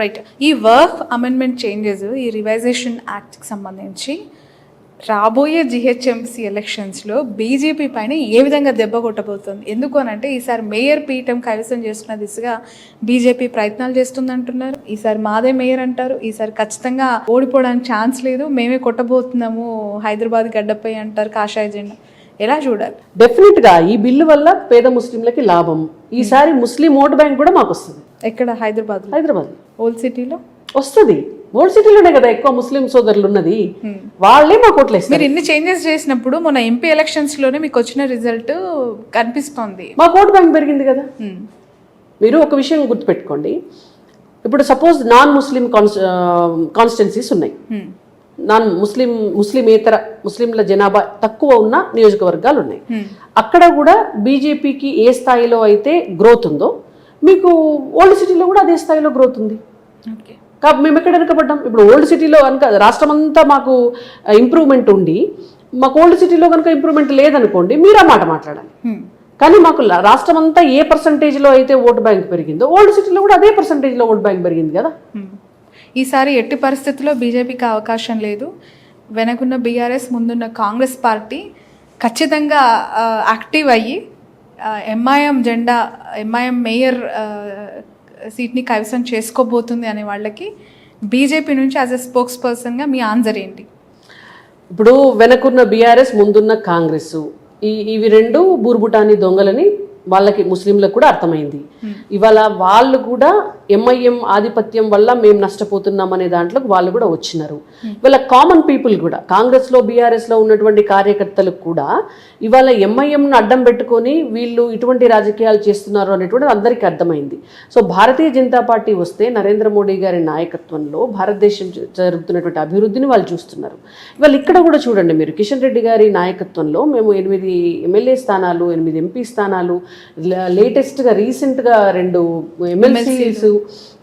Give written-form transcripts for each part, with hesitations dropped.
Right. ఈ work amendment changes, ఈ రివైజేషన్ యాక్ట్కి సంబంధించి రాబోయే జిహెచ్ఎంసీ ఎలక్షన్స్లో బీజేపీ పైన ఏ విధంగా దెబ్బ కొట్టబోతుంది? ఎందుకు అని అంటే ఈసారి మేయర్ పీఠం కైవసం చేసుకున్న దిశగా బీజేపీ ప్రయత్నాలు చేస్తుందంటున్నారు. ఈసారి మాదే మేయర్ అంటారు. ఈసారి ఖచ్చితంగా ఓడిపోవడానికి ఛాన్స్ లేదు, మేమే కొట్టబోతున్నాము హైదరాబాద్ గడ్డపై అంటారు కాషాయ జెండా. ఎలా చూడాలి? డెఫినెట్గా ఈ బిల్లు వల్ల పేద ముస్లింలకి లాభం. ఈసారి ముస్లిం ఓటు బ్యాంక్ కూడా మాకు వస్తుంది. ఎక్కడ? హైదరాబాద్. ఓల్డ్ సిటీలో వస్తుంది. ఓల్డ్ సిటీలోనే కదా ఎక్కువ ముస్లిం సోదరులు ఉన్నది, వాళ్ళే మాకు ఓట్లు వేస్తారు. మీరు ఇన్ని చేంజెస్ చేసినప్పుడు మన ఎంపీ ఎలక్షన్స్ లోనే మీకు వచ్చిన రిజల్ట్ కనిపిస్తోంది, మాకు ఓటు బ్యాంక్ పెరిగింది కదా. మీరు ఒక విషయం గుర్తుపెట్టుకోండి, ఇప్పుడు సపోజ్ నాన్ ముస్లిం కాన్స్టిట్యున్సీస్ ఉన్నాయి, నాన్ ముస్లిమేతర ముస్లింల జనాభా తక్కువ ఉన్న నియోజకవర్గాలు ఉన్నాయి. అక్కడ కూడా బీజేపీకి ఏ స్థాయిలో అయితే గ్రోత్ ఉందో మీకు ఓల్డ్ సిటీలో కూడా అదే స్థాయిలో గ్రోత్ ఉంది. కాబట్టి మేము ఎక్కడ వెనకబడ్డాం? ఇప్పుడు ఓల్డ్ సిటీలో కనుక రాష్ట్రం అంతా మాకు ఇంప్రూవ్మెంట్ ఉండి మాకు ఓల్డ్ సిటీలో కనుక ఇంప్రూవ్మెంట్ లేదనుకోండి, మీరు ఆ మాట మాట్లాడాలి. కానీ మాకు రాష్ట్రం అంతా ఏ పర్సంటేజ్లో అయితే ఓటు బ్యాంక్ పెరిగిందో ఓల్డ్ సిటీలో కూడా అదే పర్సంటేజ్లో ఓటు బ్యాంక్ పెరిగింది కదా. ఈసారి ఎట్టి పరిస్థితుల్లో బీజేపీకి అవకాశం లేదు. వెనకున్న బీఆర్ఎస్, ముందున్న కాంగ్రెస్ పార్టీ ఖచ్చితంగా యాక్టివ్ అయ్యి ఎంఐఎం జెండా, ఎంఐఎం మేయర్ సీట్ని కైవసం చేసుకోబోతుంది అనే వాళ్ళకి బీజేపీ నుంచి యాజ్ ఎ స్పోక్స్ పర్సన్గా మీ ఆన్సర్ ఏంటి? ఇప్పుడు వెనకున్న బీఆర్ఎస్, ముందున్న కాంగ్రెస్, ఇవి రెండు బూర్బుటాని దొంగలని వాళ్ళకి ముస్లింలకు కూడా అర్థమైంది. ఇవాళ వాళ్ళు కూడా ఎంఐఎం ఆధిపత్యం వల్ల మేము నష్టపోతున్నాం అనే దాంట్లో వాళ్ళు కూడా వచ్చినారు. ఇవాళ కామన్ పీపుల్ కూడా కాంగ్రెస్లో బీఆర్ఎస్లో ఉన్నటువంటి కార్యకర్తలకు కూడా ఇవాళ ఎంఐఎంను అడ్డం పెట్టుకొని వీళ్ళు ఇటువంటి రాజకీయాలు చేస్తున్నారు అనేటువంటిది అందరికీ అర్థమైంది. సో భారతీయ జనతా పార్టీ వస్తే నరేంద్ర మోడీ గారి నాయకత్వంలో భారతదేశం జరుగుతున్నటువంటి అభివృద్ధిని వాళ్ళు చూస్తున్నారు. ఇవాళ ఇక్కడ కూడా చూడండి మీరు, కిషన్ రెడ్డి గారి నాయకత్వంలో మేము 8 ఎమ్మెల్యే స్థానాలు, 8 ఎంపీ స్థానాలు, లేటెస్ట్గా రీసెంట్గా 2 ఎమ్మెల్సీస్,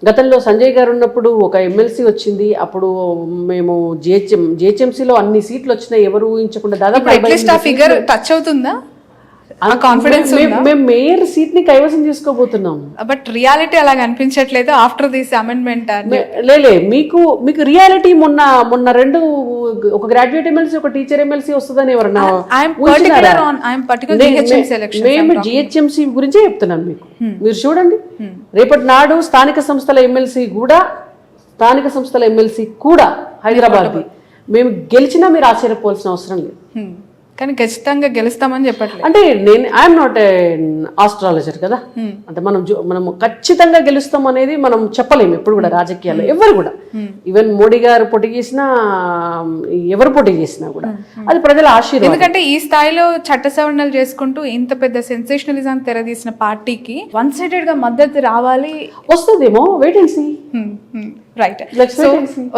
గతంలో సంజయ్ గారు ఉన్నప్పుడు ఒక ఎమ్మెల్సీ వచ్చింది. అప్పుడు మేము జిహెచ్ఎంసీలో అన్ని సీట్లు వచ్చినాయి, ఎవరు ఊహించకుండా దాదాపు ఫిగర్ టచ్ అవుతుందా? కాన్ఫిడెన్స్ మేము మేయర్ సీట్ ని కైవసం చేసుకోబోతున్నాం. బట్ రియాలిటీ అలా కనిపించట్లేదు ఆఫ్టర్ దిస్ అమెండ్మెంట్. లేలే, మీకు రియాలిటీ మొన్న 2 ఒక గ్రాడ్యుయేట్ ఎమ్మెల్సీ, ఒక టీచర్ ఎమ్మెల్సీ వస్తుందని ఎవరన్నా? మేము జిహెచ్ఎంసీ గురించే చెప్తున్నాను మీకు. మీరు చూడండి, రేపటి నాడు స్థానిక సంస్థల ఎమ్మెల్సీ కూడా హైదరాబాద్ మేము గెలిచినా మీరు ఆశ్చర్యపోవాల్సిన అవసరం లేదు. కానీ ఖచ్చితంగా గెలుస్తామని చెప్పట్లేదు. అంటే ఐఎమ్ నాట్ ఏ ఆస్ట్రాలజర్ కదా, అంటే మనం ఖచ్చితంగా గెలుస్తాం అనేది మనం చెప్పలేము ఎప్పుడు కూడా రాజకీయాల్లో. ఎవరు కూడా, ఈవెన్ మోడీ గారు పోటీ చేసినా, ఎవరు పోటీ చేసినా కూడా అది ప్రజల ఆశీర్వాదం. ఎందుకంటే ఈ స్థాయిలో చట్ట సవరణలు చేసుకుంటూ ఇంత పెద్ద సెన్సేషనలిజం తెరదీసిన పార్టీకి వన్ సైడెడ్ గా మద్దతు రావాలి, వస్తుందేమో, wait and see. Right. So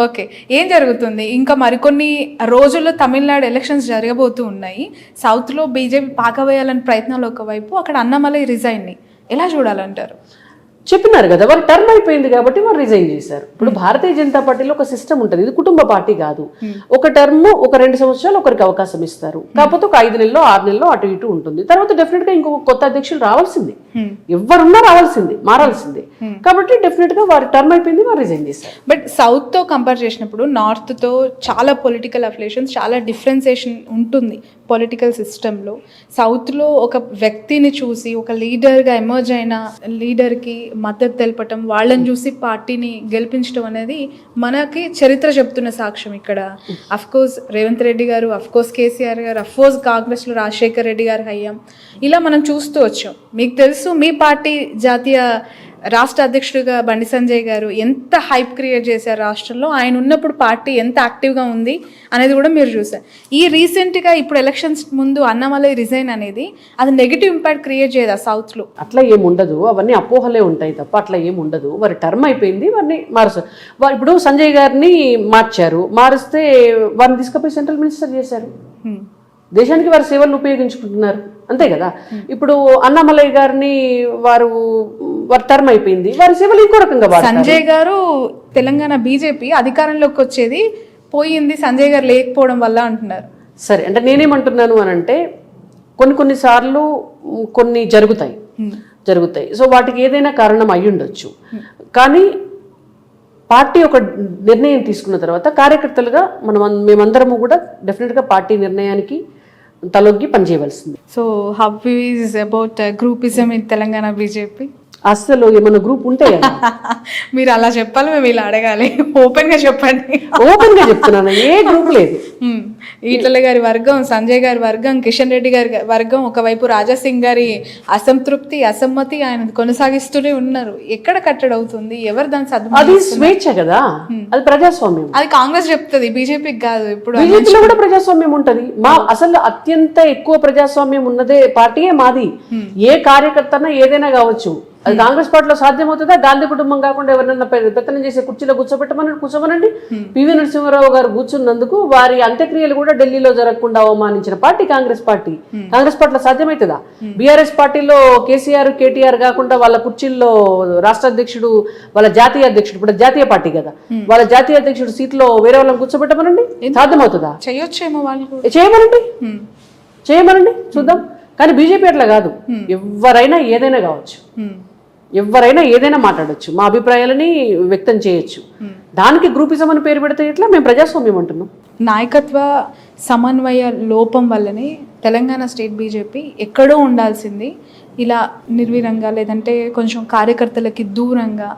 okay, ఏం జరుగుతుంది? ఇంకా మరికొన్ని రోజుల్లో తమిళనాడు ఎలక్షన్స్ జరగబోతూ ఉన్నాయి. సౌత్లో బీజేపీ పాకవేయాలని ప్రయత్నాలు ఒకవైపు, అక్కడ అన్నమలై రిజైన్ని ఎలా చూడాలంటారు? చెప్పినారు కదా, వారు టర్మ్ అయిపోయింది కాబట్టి వారు రిజైన్ చేశారు. ఇప్పుడు భారతీయ జనతా పార్టీలో ఒక సిస్టమ్ ఉంటుంది, ఇది కుటుంబ పార్టీ కాదు. ఒక టర్మ్, ఒక 2 సంవత్సరాలు ఒకరికి అవకాశం ఇస్తారు, కాకపోతే ఒక 5 నెలలో 6 నెలలో అటు ఇటు ఉంటుంది. తర్వాత డెఫినెట్ గా ఇంకొక కొత్త అధ్యక్షులు రావాల్సింది, ఎవరున్నా రావాల్సింది, మారాల్సిందే. కాబట్టి డెఫినెట్ గా వారి టర్మ్ అయిపోయింది, వారు రిజైన్ చేశారు. బట్ సౌత్ తో కంపేర్ చేసినప్పుడు నార్త్ తో చాలా పొలిటికల్ అఫిలియేషన్స్, చాలా డిఫరెన్సియేషన్ ఉంటుంది పొలిటికల్ సిస్టంలో. సౌత్లో ఒక వ్యక్తిని చూసి, ఒక లీడర్గా ఎమర్జ్ అయిన లీడర్కి మద్దతు తెలపటం, వాళ్ళని చూసి పార్టీని గెలిపించడం అనేది మనకి చరిత్ర చెప్తున్న సాక్ష్యం. ఇక్కడ అఫ్కోర్స్ రేవంత్ రెడ్డి గారు, అఫ్కోర్స్ కేసీఆర్ గారు, అఫ్కోర్స్ కాంగ్రెస్లో రాజశేఖర్ రెడ్డి గారు హయ్యాం, ఇలా మనం చూస్తూ వచ్చాం. మీకు తెలుసు, మీ పార్టీ జాతీయ రాష్ట్ర అధ్యక్షుడిగా బండి సంజయ్ గారు ఎంత హైప్ క్రియేట్ చేశారు రాష్ట్రంలో. ఆయన ఉన్నప్పుడు పార్టీ ఎంత యాక్టివ్గా ఉంది అనేది కూడా మీరు చూసారు. ఈ రీసెంట్గా ఇప్పుడు ఎలక్షన్స్ ముందు అన్నమలై రిజైన్ అనేది అది నెగిటివ్ ఇంపాక్ట్ క్రియేట్ చేయదా సౌత్లో? అట్లా ఏముండదు, అవన్నీ అపోహలే ఉంటాయి తప్ప అట్లా ఏముండదు. వారి టర్మ్ అయిపోయింది, వారిని మారుస్తారు. ఇప్పుడు సంజయ్ గారిని మారిస్తే వారిని తీసుకుపోయి సెంట్రల్ మినిస్టర్ చేశారు. దేశానికి వారి సేవలను ఉపయోగించుకుంటున్నారు, అంతే కదా. ఇప్పుడు అన్నామలై గారిని వారి టర్మ్ అయిపోయింది, వారి సేవలు ఇంకో రకంగా. సంజయ్ గారు తెలంగాణ బీజేపీ అధికారంలోకి వచ్చేది పోయింది సంజయ్ గారు లేకపోవడం వల్ల అంటున్నారు. సరే, అంటే నేనేమంటున్నాను అని అంటే కొన్నిసార్లు కొన్ని జరుగుతాయి. సో వాటికి ఏదైనా కారణం అయ్యుండొచ్చు. కానీ పార్టీ ఒక నిర్ణయం తీసుకున్న తర్వాత కార్యకర్తలుగా మేమందరము కూడా డెఫినెట్గా పార్టీ నిర్ణయానికి తలొగ్గి పనిచేయవలసింది. So how is about groupism in Telangana BJP? అస్సలు ఏమైనా గ్రూప్ ఉంటే మీరు అలా చెప్పాలి, మేము ఇలా అడగాలి. ఓపెన్ గా చెప్పండి. ఓపెన్ గా చెప్తున్నాను, ఏ గ్రూప్ లేదు. ఈటల గారి వర్గం, సంజయ్ గారి వర్గం, కిషన్ రెడ్డి గారి వర్గం, ఒకవైపు రాజాసింగ్ గారి అసంతృప్తి, అసమ్మతి ఆయన కొనసాగిస్తూనే ఉన్నారు. ఎక్కడ కట్టడి అవుతుంది? ఎవరు దాని సద్దు? అది స్వేచ్ఛ కదా, అది ప్రజాస్వామ్యం. అది కాంగ్రెస్ చెప్తుంది, బీజేపీకి కాదు. ఇప్పుడు బీజేపీలో కూడా ప్రజాస్వామ్యం ఉంటది. అసలు అత్యంత ఎక్కువ ప్రజాస్వామ్యం ఉన్నదే పార్టీయే మాది. ఏ కార్యకర్తనా ఏదైనా కావచ్చు. అది కాంగ్రెస్ పార్టీలో సాధ్యమవుతుందా? గాంధీ కుటుంబం కాకుండా ఎవరైనా పెత్తనం చేసే కుర్చీలో కూర్చోమనండి. పివి నరసింహారావు గారు కూర్చున్నందుకు వారి అంత్యక్రియలు కూడా ఢిల్లీలో జరగకుండా అవమానించిన పార్టీ కాంగ్రెస్ పార్టీ. కాంగ్రెస్ పార్టీలో సాధ్యమవుతుందా? బీఆర్ఎస్ పార్టీలో కేసీఆర్, కేటీఆర్ కాకుండా వాళ్ళ కుర్చీల్లో రాష్ట్ర అధ్యక్షుడు, వాళ్ళ జాతీయ అధ్యక్షుడు, ఇప్పుడు జాతీయ పార్టీ కదా, వాళ్ళ జాతీయ అధ్యక్షుడు సీట్లో వేరే వాళ్ళని కూర్చోబెట్టమనండి. సాధ్యమవుతుందా? చేయొచ్చేమో వాళ్ళు. చేయమనండి చూద్దాం. కానీ బీజేపీ అట్లా కాదు. ఎవరైనా ఏదైనా కావచ్చు, ఎవరైనా ఏదైనా మాట్లాడచ్చు, మా అభిప్రాయాలని వ్యక్తం చేయొచ్చు. దానికి గ్రూపిజం అని పేరు పెడితే ఎట్లా? మేము ప్రజాస్వామ్యం అంటున్నాం. నాయకత్వ సమన్వయ లోపం వల్లనే తెలంగాణ స్టేట్ బీజేపీ ఎక్కడో ఉండాల్సింది ఇలా నిర్వీరంగా, లేదంటే కొంచెం కార్యకర్తలకి దూరంగా,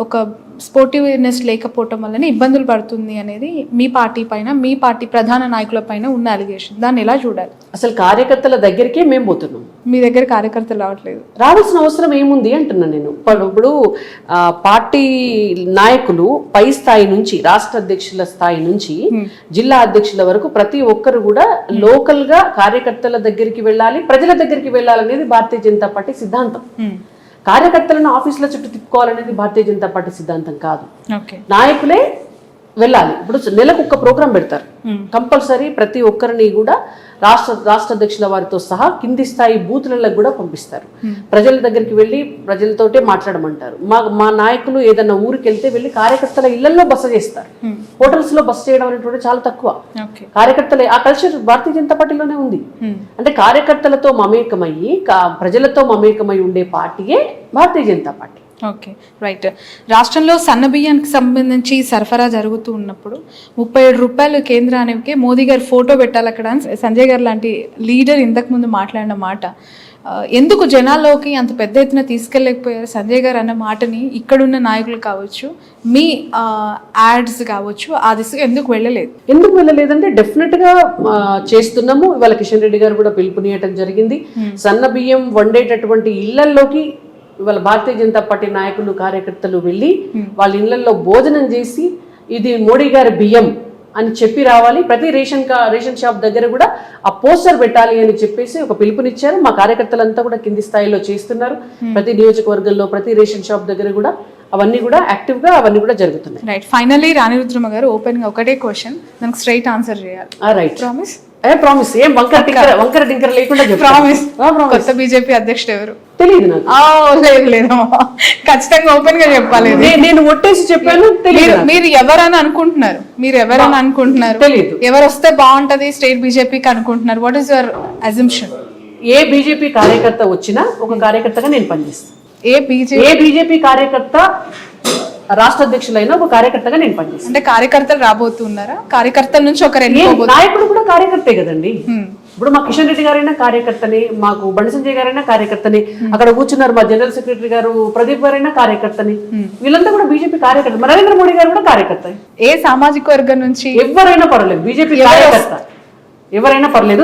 ఒక స్పోర్టివ్నెస్ లేకపోవటం వల్లనే ఇబ్బందులు పడుతుంది అనేది మీ పార్టీ పైన, మీ పార్టీ ప్రధాన నాయకుల పైన ఉన్న అలిగేషన్. దాన్ని ఎలా చూడాలి? అసలు కార్యకర్తల దగ్గరికే మేము పోతున్నాం. మీ దగ్గర కార్యకర్తలు రావట్లేదు. రావాల్సిన అవసరం ఏముంది అంటున్నా నేను. ఇప్పుడు పార్టీ నాయకులు పై స్థాయి నుంచి, రాష్ట్ర అధ్యక్షుల స్థాయి నుంచి జిల్లా అధ్యక్షుల వరకు ప్రతి ఒక్కరు కూడా లోకల్ గా కార్యకర్తల దగ్గరికి వెళ్ళాలి, ప్రజల దగ్గరికి వెళ్ళాలనేది భారతీయ జనతా పార్టీ సిద్ధాంతం. కార్యకర్తలను ఆఫీసుల చుట్టూ తిప్పుకోవాలనేది భారతీయ జనతా పార్టీ సిద్ధాంతం కాదు. నాయకులే వెళ్ళాలి. ఇప్పుడు నెలకు ఒక ప్రోగ్రాం పెడతారు, కంపల్సరీ ప్రతి ఒక్కరిని కూడా రాష్ట్ర అధ్యక్షుల వారితో సహా కింది స్థాయి బూతులకు కూడా పంపిస్తారు. ప్రజల దగ్గరికి వెళ్ళి ప్రజలతోటే మాట్లాడమంటారు. మా నాయకులు ఏదన్నా ఊరికి వెళ్తే వెళ్ళి కార్యకర్తల ఇళ్లలో బస చేస్తారు. హోటల్స్ లో బస చేయడం అనేటువంటి చాలా తక్కువ. కార్యకర్తలే ఆ కల్చర్ భారతీయ జనతా పార్టీలోనే ఉంది. అంటే కార్యకర్తలతో మమేకమయ్యి ప్రజలతో మమేకమై ఉండే పార్టీయే Bharatiya Janata party. Okay, right. రాష్ట్రంలో సన్న బియ్యానికి సంబంధించి సరఫరా జరుగుతూ ఉన్నప్పుడు 37 రూపాయలు కేంద్రానికి మోదీ గారు ఫోటో పెట్టాలి అక్కడ అని సంజయ్ గారు లాంటి లీడర్ ఇంతకుముందు మాట్లాడిన మాట ఎందుకు జనాల్లోకి అంత పెద్ద ఎత్తున తీసుకెళ్ళలేకపోయారు? సంజయ్ గారు అన్న మాటని ఇక్కడున్న నాయకులు కావచ్చు, మీ యాడ్స్ కావచ్చు, ఆ దిశగా ఎందుకు వెళ్ళలేదంటే డెఫినెట్ గా చేస్తున్నాము. ఇవాళ కిషన్ రెడ్డి గారు కూడా పిలుపునియటం జరిగింది. సన్న బియ్యం వండేటటువంటి ఇళ్లలోకి ఇవాళ భారతీయ జనతా పార్టీ నాయకులు, కార్యకర్తలు వెళ్ళి వాళ్ళ ఇళ్లలో భోజనం చేసి ఇది మోడీ గారి బియ్యం అని చెప్పి రావాలి. ప్రతి రేషన్ షాప్ దగ్గర కూడా ఆ పోస్టర్ పెట్టాలి అని చెప్పేసి ఒక పిలుపునిచ్చారు. మా కార్యకర్తలంతా కూడా కింది స్థాయిలో చేస్తున్నారు. ప్రతి నియోజకవర్గంలో, ప్రతి రేషన్ షాప్ దగ్గర కూడా అవన్నీ కూడా యాక్టివ్ గా అవన్నీ కూడా జరుగుతున్నాయి. రైట్. ఫైనల్లీ రాణి రుద్రమ గారు ఓపెన్ గా ఒకటే క్వశ్చన్, దానికి స్ట్రైట్ ఆన్సర్ చేయాలి. రైట్. ప్రామిస్? ప్రామిస్. ఏం వంకర టింకర లేకుండా ప్రామిస్. కొత్త బీజేపీ అధ్యక్షుడు ఎవరు? తెలియదు నాకు. లేదు ఖచ్చితంగా ఓపెన్ గా చెప్పాలి. నేను ఒట్టేసి చెప్పాను. మీరు ఎవరని అనుకుంటున్నారు? తెలియదు. ఎవరు వస్తే బాగుంటది స్టేట్ బీజేపీకి అనుకుంటున్నారు? What is your assumption? A BJP కార్యకర్త వచ్చినా ఒక కార్యకర్తగా నేను పనిచేస్తాను. ఏ బీజేపీ కార్యకర్త రాష్ట్ర అధ్యక్షులైన ఒక కార్యకర్తగా నేను పనిచేస్తాను. అంటే కార్యకర్తలు రాబోతున్నారా? కార్యకర్తల నుంచి ఒకరు నాయకుడు కూడా కార్యకర్తే కదండి. ఇప్పుడు మా కిషన్ రెడ్డి గారైనా కార్యకర్తని, మాకు బండి సంజయ్ గారైనా కార్యకర్తని, అక్కడ కూర్చున్నారు మా జనరల్ సెక్రటరీ గారు ప్రదీప్ గారైనా కార్యకర్తని. వీళ్ళంతా కూడా బీజేపీ కార్యకర్త. నరేంద్ర మోడీ గారు కూడా కార్యకర్త. ఏ సామాజిక వర్గం నుంచి ఎవరైనా పర్వాలేదు, బీజేపీ కార్యకర్త ఎవరైనా పర్లేదు.